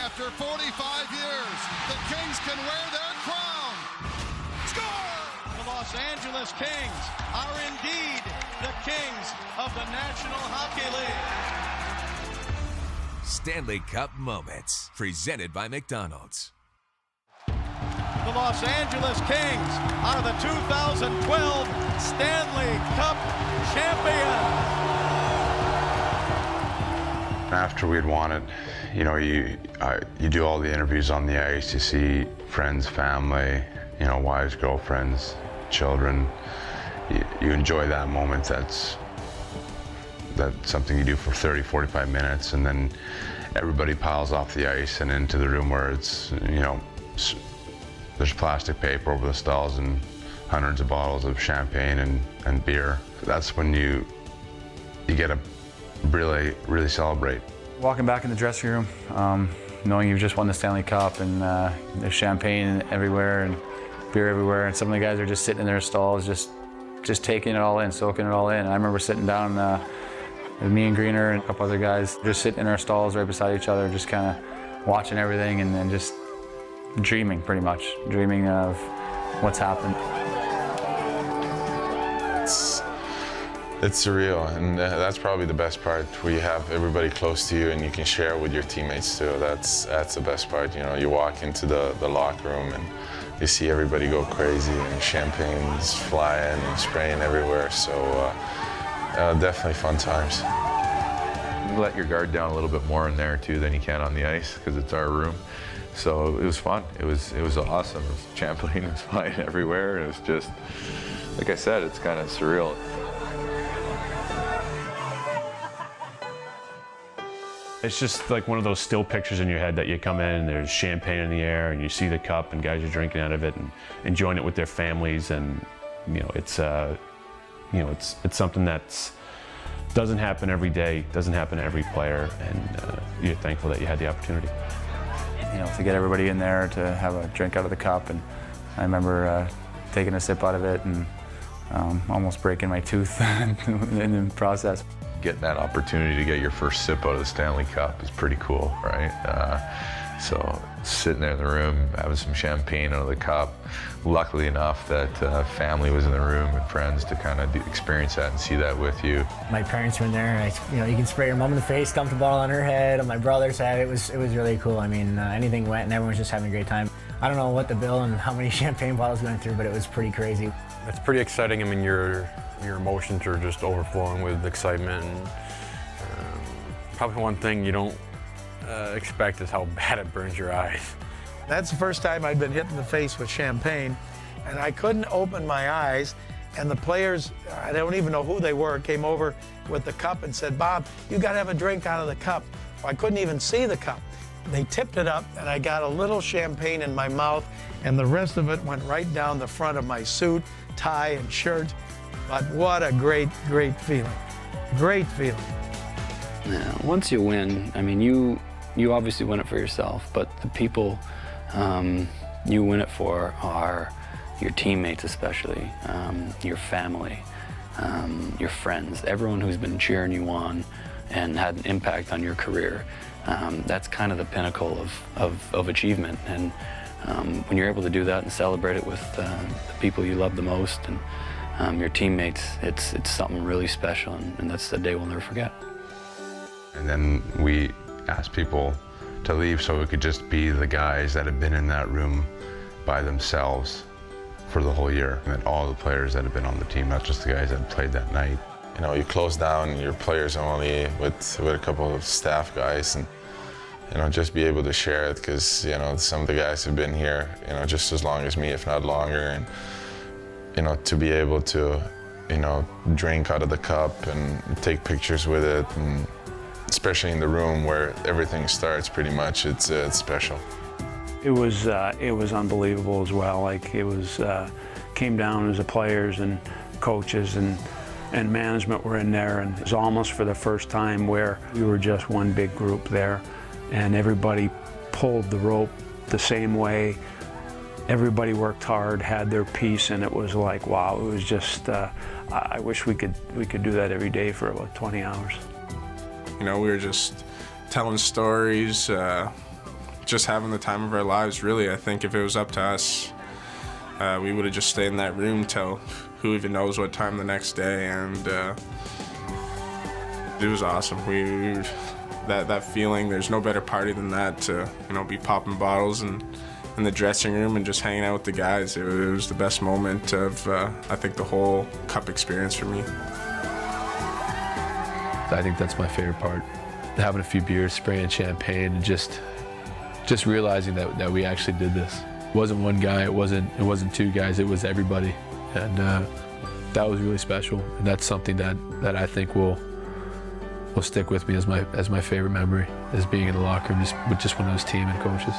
After 45 years, the Kings can wear their crown. Score! The Los Angeles Kings are indeed the kings of the National Hockey League. Stanley Cup moments, presented by McDonald's. The Los Angeles Kings are the 2012 Stanley Cup champions. After we'd won it, you do all the interviews on the ice. You see friends, family, wives, girlfriends, children. You enjoy that moment. That's something you do for 30, 45 minutes, and then everybody piles off the ice and into the room where it's, there's plastic paper over the stalls and hundreds of bottles of champagne and beer. That's when you get to really celebrate. Walking back in the dressing room, knowing you've just won the Stanley Cup, and there's champagne everywhere and beer everywhere, and some of the guys are just sitting in their stalls, just taking it all in, soaking it all in. I remember sitting down with me and Greener and a couple other guys, just sitting in our stalls right beside each other, just kind of watching everything and then just dreaming, pretty much, dreaming of what's happened. It's surreal, and that's probably the best part, where you have everybody close to you and you can share with your teammates too. That's the best part. You walk into the locker room and you see everybody go crazy and champagne's flying and spraying everywhere. So definitely fun times. You let your guard down a little bit more in there too than you can on the ice, because it's our room. So it was fun. It was awesome. Champagne was flying everywhere. It was just, like I said, it's kind of surreal. It's just like one of those still pictures in your head that you come in and there's champagne in the air and you see the cup and guys are drinking out of it and enjoying it with their families, and it's something that doesn't happen every day, doesn't happen to every player, and you're thankful that you had the opportunity. To get everybody in there to have a drink out of the cup, and I remember taking a sip out of it and almost breaking my tooth in the process. Getting that opportunity to get your first sip out of the Stanley Cup is pretty cool, right? So sitting there in the room, having some champagne out of the cup. Luckily enough that family was in the room and friends to kind of experience that and see that with you. My parents were in there. You can spray your mom in the face, dump the bottle on her head, on my brother's head. It was really cool. I mean, anything went and everyone was just having a great time. I don't know what the bill and how many champagne bottles we went through, but it was pretty crazy. It's pretty exciting. I mean, your emotions are just overflowing with excitement. And, probably one thing you don't expect is how bad it burns your eyes. That's the first time I'd been hit in the face with champagne, and I couldn't open my eyes, and the players, I don't even know who they were, came over with the cup and said, "Bob, you gotta have a drink out of the cup." Well, I couldn't even see the cup. They tipped it up, and I got a little champagne in my mouth, and the rest of it went right down the front of my suit, tie, and shirt. But what a great, great feeling. Great feeling. Yeah, once you win, I mean, you obviously win it for yourself, but the people you win it for are your teammates, especially, your family, your friends, everyone who's been cheering you on and had an impact on your career. That's kind of the pinnacle of achievement. And when you're able to do that and celebrate it with the people you love the most and your teammates, it's something really special, and that's the day we'll never forget. And then we asked people to leave so it could just be the guys that had been in that room by themselves for the whole year, and all the players that had been on the team, not just the guys that played that night. You close down your players only with a couple of staff guys, and just be able to share it, because some of the guys have been here just as long as me, if not longer, and to be able to drink out of the cup and take pictures with it, and especially in the room where everything starts pretty much, it's special. It was unbelievable as well. Like, it was came down as the players and coaches and management were in there, and it was almost for the first time where we were just one big group there, and everybody pulled the rope the same way. Everybody worked hard, had their piece, and it was like, wow, it was just, I wish we could do that every day for about 20 hours. We were just telling stories, just having the time of our lives, really. I think if it was up to us, we would have just stayed in that room till who even knows what time the next day, and it was awesome. That feeling, there's no better party than that, to be popping bottles and in the dressing room and just hanging out with the guys. It was the best moment of I think the whole Cup experience for me. I think that's my favorite part. Having a few beers, spraying champagne, and just realizing that we actually did this. It wasn't one guy, it wasn't two guys, it was everybody. And that was really special. And that's something that I think will stick with me as my favorite memory, is being in the locker room just with just one of those team and coaches.